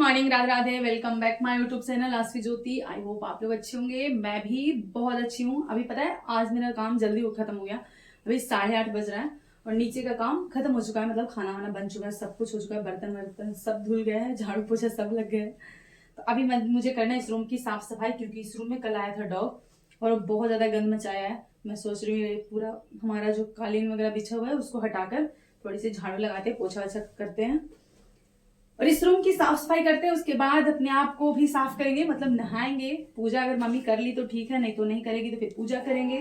Morning, Radhe Radhe. Welcome back my YouTube channel Aasvi Jyoti. I hope आप लोग अच्छे होंगे। मैं भी बहुत अच्छी हूँ। अभी पता है आज मेरा काम जल्दी खत्म हो गया। अभी 8:30 बज रहा है और नीचे का काम खत्म हो चुका है। मतलब खाना वाना बन चुका है, सब कुछ हो चुका है, बर्तन वर्तन सब धुल गए हैं, झाड़ू पोछा सब लग गए हैं। तो अभी मुझे करना है इस रूम की साफ सफाई, क्योंकि इस रूम में कल आया था डॉग और बहुत ज्यादा गंद मचाया है। मैं सोच रही हूँ पूरा हमारा जो कालीन वगैरह बिछा हुआ है उसको हटाकर थोड़ी सी झाड़ू लगाते, पोछा वछा करते हैं और इस रूम की साफ सफाई करते हैं। उसके बाद अपने आप को भी साफ करेंगे, मतलब नहाएंगे। पूजा अगर मम्मी कर ली तो ठीक है, नहीं तो नहीं करेगी तो फिर पूजा करेंगे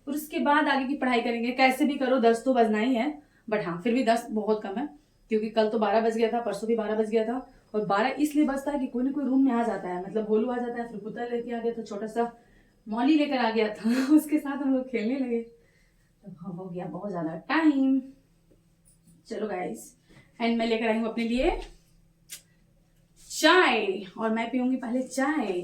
और उसके बाद आगे की पढ़ाई करेंगे। कैसे भी करो 10 तो बजना ही है, बट हाँ फिर भी 10 बहुत कम है, क्योंकि कल तो 12 बज गया था, परसों भी 12 बज गया था। और 12 इसलिए बजता है कि कोई ना कोई रूम में आ जाता है, मतलब भोलू आ जाता है, फिर कुत्ता लेके आ गया था, छोटा सा मौली लेकर आ गया था उसके साथ हम लोग खेलने लगे, तो हाँ हो गया बहुत ज्यादा टाइम। चलो गाइस, एंड मैं लेकर आई हूँ अपने लिए चाय और मैं पीऊंगी पहले चाय।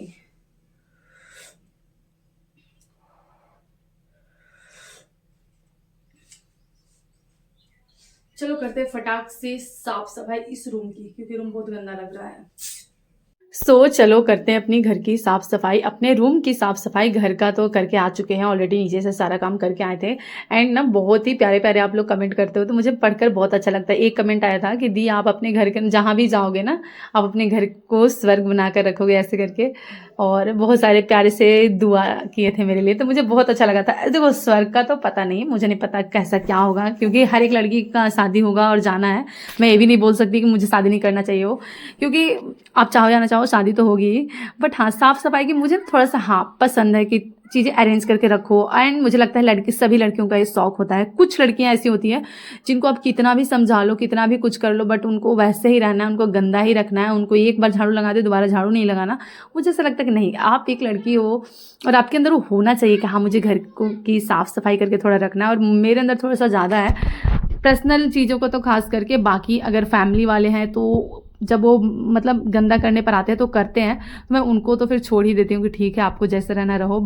चलो करते हैं फटाक से साफ सफाई इस रूम की, क्योंकि रूम बहुत गंदा लग रहा है। चलो करते हैं अपनी घर की साफ सफाई, अपने रूम की साफ सफाई। घर का तो करके आ चुके हैं ऑलरेडी, नीचे से सारा काम करके आए थे। एंड ना बहुत ही प्यारे प्यारे आप लोग कमेंट करते हो, तो मुझे पढ़कर बहुत अच्छा लगता है। एक कमेंट आया था कि दी आप अपने घर के जहाँ भी जाओगे ना, आप अपने घर को स्वर्ग बनाकर रखोगे ऐसे करके, और बहुत सारे प्यारे से दुआ किए थे मेरे लिए, तो मुझे बहुत अच्छा लगा था। देखो स्वर्ग का तो पता नहीं, मुझे नहीं पता कैसा क्या होगा, क्योंकि हर एक लड़की का शादी होगा और जाना है। मैं ये भी नहीं बोल सकती कि मुझे शादी नहीं करना चाहिए हो, क्योंकि आप चाहो या ना चाहो शादी तो होगी ही। बट हाँ साफ सफाई की मुझे थोड़ा सा हाँ पसंद है कि चीज़ें अरेंज करके रखो। एंड मुझे लगता है लड़की सभी लड़कियों का ये शौक होता है। कुछ लड़कियां ऐसी होती हैं जिनको आप कितना भी समझा लो, कितना भी कुछ कर लो, बट उनको वैसे ही रहना है, उनको गंदा ही रखना है, उनको एक बार झाड़ू लगा दे दोबारा झाड़ू नहीं लगाना। मुझे ऐसा लगता है कि नहीं, आप एक लड़की हो और आपके अंदर वो होना चाहिए कि हाँ मुझे घर को की साफ सफाई करके थोड़ा रखना है। और मेरे अंदर थोड़ा सा ज़्यादा है पर्सनल चीज़ों को तो खास करके। बाकी अगर फैमिली वाले हैं तो जब वो मतलब गंदा करने पर आते हैं तो करते हैं, तो मैं उनको तो फिर छोड़ ही देती हूँ कि ठीक है आपको जैसे रहना रहो।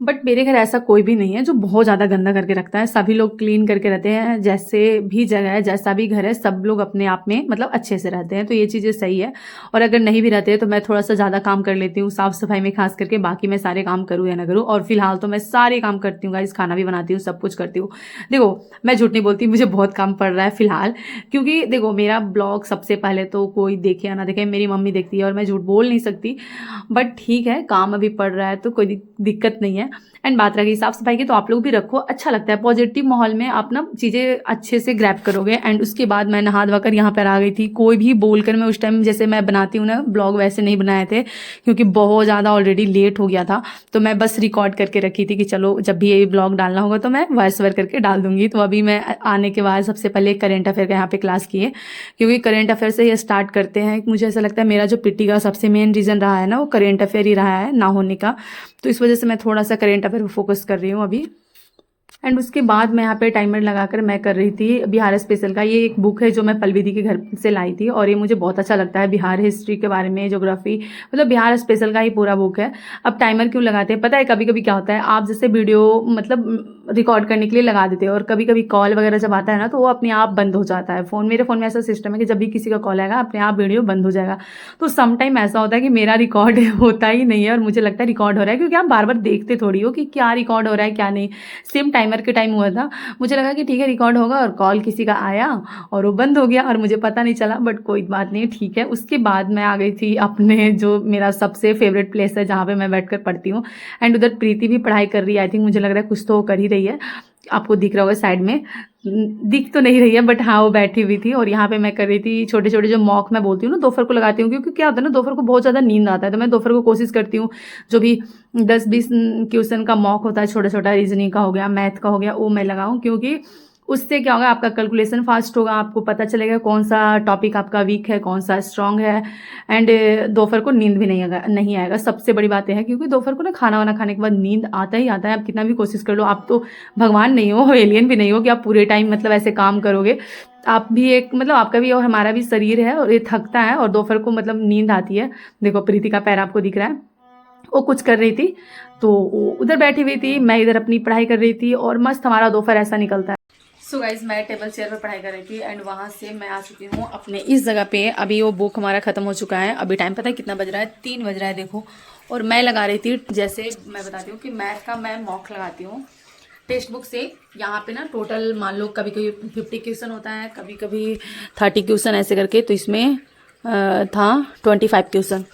बट मेरे घर ऐसा कोई भी नहीं है जो बहुत ज़्यादा गंदा करके रखता है। सभी लोग क्लीन करके रहते हैं, जैसे भी जगह है, जैसा भी घर है, सब लोग अपने आप में मतलब अच्छे से रहते हैं, तो ये चीज़ें सही है। और अगर नहीं भी रहते हैं तो मैं थोड़ा सा ज़्यादा काम कर लेती हूँ साफ़ सफाई में खास करके। बाकी मैं सारे काम करूँ या ना करूँ, और फिलहाल तो मैं सारे काम करती हूँ गाइस, खाना भी बनाती हूँ, सब कुछ करती हूँ। देखो मैं झूठ नहीं बोलती, मुझे बहुत काम पड़ रहा है फिलहाल, क्योंकि देखो मेरा ब्लॉग सबसे पहले तो कोई देखे या ना देखे, मेरी मम्मी देखती है और मैं झूठ बोल नहीं सकती। बट ठीक है, काम अभी पड़ रहा है तो कोई दिक्कत नहीं है। एंड बात रही साफ सफाई की, तो आप लोग भी रखो, अच्छा लगता है। पॉजिटिव माहौल में आप ना चीज़ें अच्छे से ग्रैब करोगे। एंड उसके बाद मैं नहा धवा कर यहाँ पर आ गई थी। कोई भी बोलकर मैं उस टाइम जैसे मैं बनाती हूँ ना ब्लॉग, वैसे नहीं बनाए थे, क्योंकि बहुत ज़्यादा ऑलरेडी लेट हो गया था। तो मैं बस रिकॉर्ड करके रखी थी कि चलो जब भी ये ब्लॉग डालना होगा तो मैं वॉइस ओवर करके डाल दूंगी। तो अभी मैं आने के बाद सबसे पहले करेंट अफेयर का यहाँ पे क्लास किए, क्योंकि करेंट अफेयर से ये स्टार्ट करते हैं। मुझे ऐसा लगता है मेरा जो पिटी का सबसे मेन रीज़न रहा है ना, वो करेंट अफेयर ही रहा है ना होने का। तो इस वजह से मैं थोड़ा सा करेंट अफेयर पर फोकस कर रही हूँ अभी। एंड उसके बाद मैं यहाँ पे टाइमर लगाकर मैं कर रही थी बिहार स्पेशल का। ये एक बुक है जो मैं पलविधि के घर से लाई थी, और ये मुझे बहुत अच्छा लगता है। बिहार हिस्ट्री के बारे में, ज्योग्राफी, मतलब बिहार स्पेशल का ही पूरा बुक है। अब टाइमर क्यों लगाते हैं पता है? कभी कभी क्या होता है, आप जैसे वीडियो मतलब रिकॉर्ड करने के लिए लगा देते हैं, और कभी कभी कॉल वगैरह जब आता है ना तो वो अपने आप बंद हो जाता है फ़ोन। मेरे फ़ोन में ऐसा सिस्टम है कि जब भी किसी का कॉल आएगा अपने आप वीडियो बंद हो जाएगा। तो समटाइम ऐसा होता है कि मेरा रिकॉर्ड होता ही नहीं है, और मुझे लगता है रिकॉर्ड हो रहा है, क्योंकि आप बार बार देखते थोड़ी हो कि क्या रिकॉर्ड हो रहा है क्या नहीं। सेम टाइमर के टाइम हुआ था, मुझे लगा कि ठीक है रिकॉर्ड होगा, और कॉल किसी का आया और वो बंद हो गया और मुझे पता नहीं चला। बट कोई बात नहीं, ठीक है। उसके बाद मैं आ गई थी अपने जो मेरा सबसे फेवरेट प्लेस है जहाँ पे मैं बैठकर पढ़ती हूँ। एंड उधर प्रीति भी पढ़ाई कर रही है। आई थिंक मुझे लग रहा है कुछ तो वो कर ही रही है, आपको दिख रहा होगा साइड में, दिख तो नहीं रही है बट हाँ वो बैठी हुई थी। और यहाँ पे मैं कर रही थी छोटे छोटे जो मॉक मैं बोलती हूँ ना, दोपहर को लगाती हूँ, क्योंकि क्या होता है ना दोपहर को बहुत ज़्यादा नींद आता है, तो मैं दोपहर को कोशिश करती हूँ जो भी 10-20 क्वेश्चन का मॉक होता है, छोटा छोटा रीजनिंग का हो गया, मैथ का हो गया, वो मैं लगाऊं, क्योंकि उससे क्या होगा आपका कैलकुलेशन फास्ट होगा, आपको पता चलेगा कौन सा टॉपिक आपका वीक है, कौन सा स्ट्रांग है। एंड दोपहर को नींद भी नहीं आएगा। सबसे बड़ी बात है, क्योंकि दोपहर को ना खाना वाना खाने के बाद नींद आता ही आता है। आप कितना भी कोशिश कर लो, आप तो भगवान नहीं हो, एलियन भी नहीं हो कि आप पूरे टाइम मतलब ऐसे काम करोगे। आप भी एक मतलब आपका भी और हमारा भी शरीर है, और ये थकता है, और दोपहर को मतलब नींद आती है। देखो प्रीति का पैर आपको दिख रहा है, वो कुछ कर रही थी, तो वो उधर बैठी हुई थी, मैं इधर अपनी पढ़ाई कर रही थी, और मस्त हमारा दोपहर ऐसा निकलता है। सो गाइज मैं टेबल चेयर पर पढ़ाई कर रही थी एंड वहाँ से मैं आ चुकी हूँ अपने इस जगह पे। अभी वो बुक हमारा ख़त्म हो चुका है। अभी टाइम पता है कितना बज रहा है? 3 बज रहा है देखो। और मैं लगा रही थी, जैसे मैं बताती हूँ कि मैथ का मैं मॉक लगाती हूँ टेक्स्ट बुक से। यहाँ पे ना टोटल मान लो कभी कभी 50 क्वेश्चन होता है, कभी कभी 30 क्वेश्चन ऐसे करके। तो इसमें था 25 क्वेश्चन।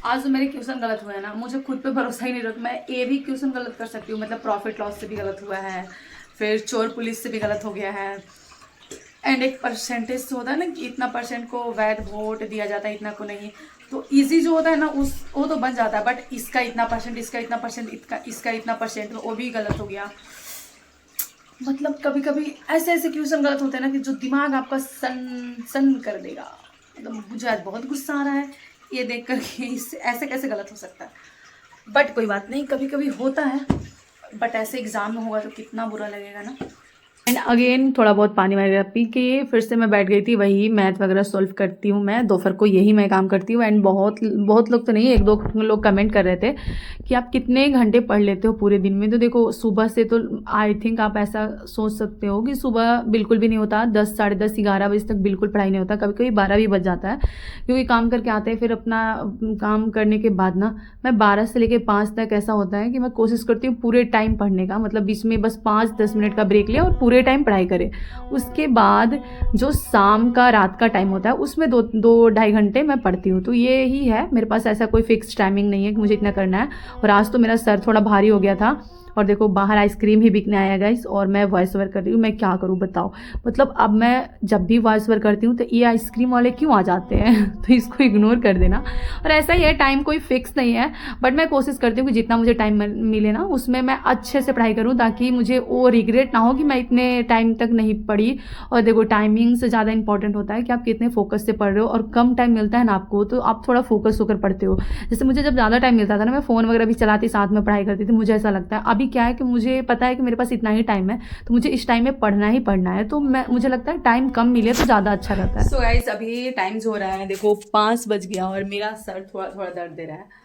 आज जो मेरे क्वेश्चन गलत हुए हैं ना, मुझे खुद पे भरोसा ही नहीं रहा। मैं ए भी क्वेश्चन गलत कर सकती हूँ, मतलब प्रॉफिट लॉस से भी गलत हुआ है, फिर चोर पुलिस से भी गलत हो गया है। एंड एक परसेंटेज होता है ना कि इतना परसेंट को वैध वोट दिया जाता है, इतना को नहीं। तो इजी जो होता है ना उस वो तो बन जाता है, बट इसका इतना परसेंट, इसका इतना परसेंट, इसका इतना परसेंट, वो भी गलत हो गया। मतलब कभी कभी ऐसे ऐसे क्वेश्चन गलत होते हैं ना कि जो दिमाग आपका सन कर देगा। मतलब मुझे आज बहुत गुस्सा आ रहा है ये देख कर के, इससे ऐसे कैसे गलत हो सकता है। बट कोई बात नहीं, कभी कभी होता है। बट ऐसे एग्जाम में होगा तो कितना बुरा लगेगा ना। एंड अगेन थोड़ा बहुत पानी वगैरह पी के फिर से मैं बैठ गई थी। वही मैथ वगैरह सॉल्व करती हूँ मैं, दोपहर को यही मैं काम करती हूँ। एंड बहुत लोग तो नहीं, 1-2 लोग कमेंट कर रहे थे कि आप कितने घंटे पढ़ लेते हो पूरे दिन में। तो देखो सुबह से तो आई थिंक आप ऐसा सोच सकते हो कि सुबह बिल्कुल भी नहीं होता, 10, साढ़े 10, 11 बजे तक बिल्कुल पढ़ाई नहीं होता। कभी कभी 12 भी बज जाता है, क्योंकि काम करके आते हैं। फिर अपना काम करने के बाद ना मैं 12 से लेकर 5 तक ऐसा होता है कि मैं कोशिश करती हूँ पूरे टाइम पढ़ने का। मतलब बीच में बस 5-10 मिनट का ब्रेक लिया और पूरे टाइम पढ़ाई करें। उसके बाद जो शाम का रात का टाइम होता है उसमें 2-2-2.5 घंटे मैं पढ़ती हूँ। तो ये ही है मेरे पास, ऐसा कोई फिक्स टाइमिंग नहीं है कि मुझे इतना करना है। और आज तो मेरा सर थोड़ा भारी हो गया था। और देखो बाहर आइसक्रीम ही बिकने आया गाइस, और मैं वॉइस ओवर कर रही हूँ। मैं क्या करूँ बताओ। मतलब अब मैं जब भी वॉइस ओवर करती हूँ तो ये आइसक्रीम वाले क्यों आ जाते हैं तो इसको इग्नोर कर देना। और ऐसा ही है, टाइम कोई फिक्स नहीं है, बट मैं कोशिश करती हूँ कि जितना मुझे टाइम मिले ना उसमें मैं अच्छे से पढ़ाई करूँ, ताकि मुझे वो रिग्रेट ना हो कि मैं इतने टाइम तक नहीं पढ़ी। और देखो टाइमिंग से ज़्यादा इंपॉर्टेंट होता है कि आप कितने फोकस से पढ़ रहे हो। और कम टाइम मिलता है ना आपको, तो आप थोड़ा फोकस होकर पढ़ते हो। जैसे मुझे जब ज़्यादा टाइम मिलता था ना, मैं फ़ोन वगैरह भी चलाती, साथ में पढ़ाई करती थी। मुझे ऐसा लगता है अभी क्या है कि मुझे पता है कि मेरे पास इतना ही टाइम है, तो मुझे इस टाइम में पढ़ना ही पढ़ना है। तो मुझे लगता है टाइम कम मिले तो ज़्यादा अच्छा रहता है। सो गाइस अभी टाइम्स हो रहा है, देखो 5 बज गया और मेरा सर थोड़ा थोड़ा दर्द दे रहा है।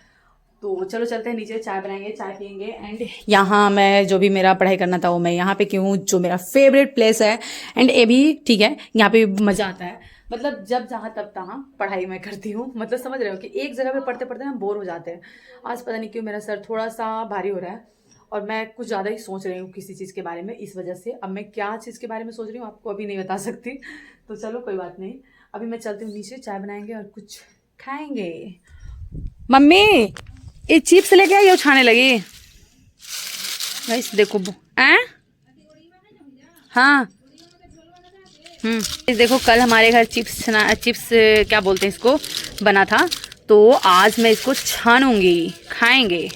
तो चलो चलते हैं नीचे, चाय बनाएंगे, चाय पियेंगे। एंड यहाँ मैं जो भी मेरा पढ़ाई करना था वो मैं यहाँ पे क्यों, जो मेरा फेवरेट प्लेस है। एंड ये भी ठीक है, यहाँ पे मज़ा आता है। मतलब जब जहाँ तब तहाँ पढ़ाई मैं करती हूँ। मतलब समझ रहे हो कि एक जगह पे पढ़ते पढ़ते ना बोर हो जाते हैं। आज पता नहीं क्यों मेरा सर थोड़ा सा भारी हो रहा है और मैं कुछ ज़्यादा ही सोच रही हूँ किसी चीज़ के बारे में। इस वजह से अब मैं क्या चीज़ के बारे में सोच रही हूँ आपको अभी नहीं बता सकती। तो चलो कोई बात नहीं, अभी मैं चलती हूँ नीचे, चाय बनाएंगे और कुछ खाएंगे। मम्मी ये चिप्स लेके आई, छाने लगी गाइस देखो। हाँ देखो कल हमारे घर चिप्स क्या बोलते हैं इसको, बना था। तो आज मैं इसको छानूंगी, खाएंगे।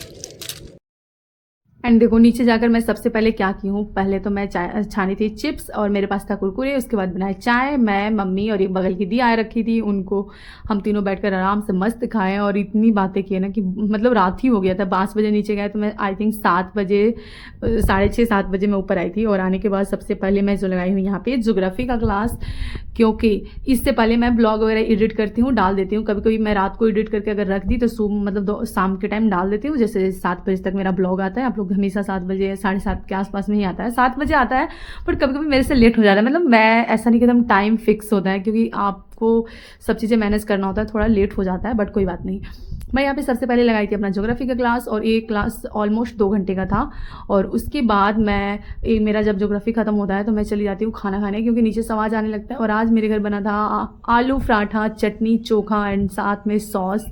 एंड देखो नीचे जाकर मैं सबसे पहले क्या की हूँ, पहले तो मैं चाय छानी थी चिप्स और मेरे पास था कुरकुरे। उसके बाद बनाए चाय, मैं मम्मी और एक बगल की दी आए रखी थी, उनको हम तीनों बैठकर आराम से मस्त खाएं। और इतनी बातें किए ना कि मतलब रात ही हो गया था। 5 बजे नीचे गए तो मैं आई थिंक 7 बजे, 6:30-7 बजे मैं ऊपर आई थी। और आने के बाद सबसे पहले मैं जो लगाई हूँ यहाँ पे ज्योग्राफी का क्लास, क्योंकि इससे पहले मैं ब्लॉग वगैरह एडिट करती हूँ, डाल देती हूँ। कभी कभी मैं रात को एडिट करके अगर रख दी तो मतलब शाम के टाइम डाल देती हूँ। जैसे 7 बजे तक मेरा ब्लॉग आता है। आप लोग हमेशा 7 बजे, 7:30 के आसपास में ही आता है, 7 बजे आता है। बट कभी कभी मेरे से लेट हो जाता है। मतलब मैं ऐसा नहीं कि एकदम टाइम फिक्स होता है, क्योंकि आपको सब चीज़ें मैनेज करना होता है, थोड़ा लेट हो जाता है। बट कोई बात नहीं, मैं यहाँ पे सबसे पहले लगाई थी अपना ज्योग्राफी का क्लास, और एक क्लास ऑलमोस्ट 2 घंटे का था। और उसके बाद मेरा जब ज्योग्राफी खत्म होता है तो मैं चली जाती हूँ खाना खाने, क्योंकि नीचे से आवाज़ आने लगता है। और आज मेरे घर बना था आलू पराठा, चटनी, चोखा एंड साथ में सॉस।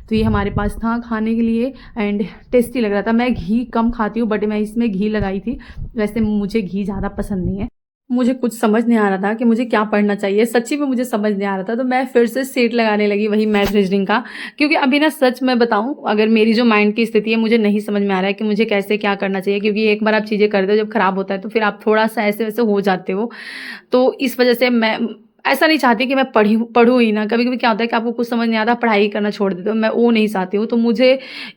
तो ये हमारे पास था खाने के लिए एंड टेस्टी लग रहा था। मैं घी कम खाती हूँ, बट मैं इसमें घी लगाई थी। वैसे मुझे घी ज़्यादा पसंद नहीं है। मुझे कुछ समझ नहीं आ रहा था कि मुझे क्या पढ़ना चाहिए, सच्ची में मुझे समझ नहीं आ रहा था। तो मैं फिर से सेट लगाने लगी वही मैथ रीजनिंग का, क्योंकि अभी ना सच मैं बताऊं, अगर मेरी जो माइंड की स्थिति है, मुझे नहीं समझ में आ रहा है कि मुझे कैसे क्या करना चाहिए। क्योंकि एक बार आप चीज़ें कर दो, जब खराब होता है तो फिर आप थोड़ा सा ऐसे वैसे हो जाते हो। तो इस वजह से मैं ऐसा नहीं चाहती कि मैं पढ़ूँ ही ना। कभी कभी क्या होता है कि आपको कुछ समझ नहीं आता, पढ़ाई करना छोड़ देते हो। मैं वो नहीं चाहती हूँ। तो मुझे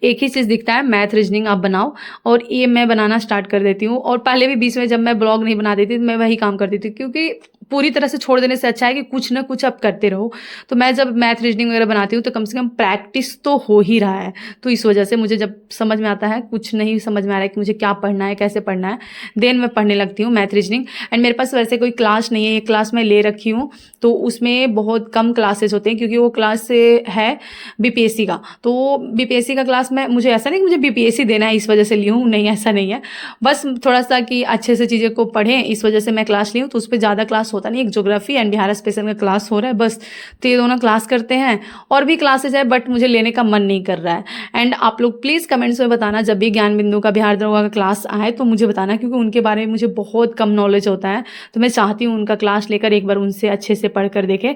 एक ही चीज़ दिखता है, मैथ रीजनिंग आप बनाओ, और ये मैं बनाना स्टार्ट कर देती हूँ। और पहले भी बीच में जब मैं ब्लॉग नहीं बनाती थी मैं वही काम करती थी, क्योंकि पूरी तरह से छोड़ देने से अच्छा है कि कुछ ना कुछ आप करते रहो। तो मैं जब मैथ रीजनिंग वगैरह बनाती हूँ तो कम से कम प्रैक्टिस तो हो ही रहा है। तो इस वजह से मुझे जब समझ में आता है, कुछ नहीं समझ में आ रहा है कि मुझे क्या पढ़ना है, कैसे पढ़ना है, देन मैं पढ़ने लगती हूँ मैथ रीजनिंग। एंड मेरे पास वैसे कोई क्लास नहीं है, एक क्लास मैं ले रखी हूँ, तो उसमें बहुत कम क्लासेज होते हैं क्योंकि वो क्लास है बीपीएससी का। तो बीपीएससी का क्लास में, मुझे ऐसा नहीं कि मुझे बीपीएससी देना है इस वजह से ली हूँ, नहीं ऐसा नहीं है, बस थोड़ा सा कि अच्छे से चीज़ें को पढ़ें इस वजह से मैं क्लास ली हूँ। तो उस पर ज़्यादा क्लास होता नहीं, एक ज्योग्राफी एंड बिहार स्पेशल का क्लास हो रहा है बस। तो ये दोनों क्लास करते हैं, और भी क्लासेज है बट मुझे लेने का मन नहीं कर रहा है। एंड आप लोग प्लीज़ कमेंट्स में बताना जब भी ज्ञान बिंदु का, बिहार दरोगा का क्लास आए तो मुझे बताना, क्योंकि उनके बारे में मुझे बहुत कम नॉलेज होता है। तो मैं चाहती हूँ उनका क्लास लेकर एक बार उनसे अच्छे से पढ़ कर देखें।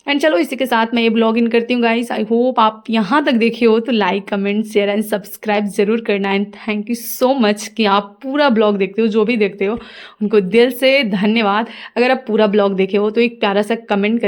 एंड चलो इसी के साथ मैं ये ब्लॉग इन करती हूँ गाइस। आई होप आप यहाँ तक देखे हो तो like, comment, share and subscribe जरूर करना। And thank you so much कि आप पूरा ब्लॉग देखते हो, जो भी देखते हो उनको दिल से धन्यवाद। अगर आप पूरा ब्लॉग देखे हो तो एक प्यारा सा कमेंट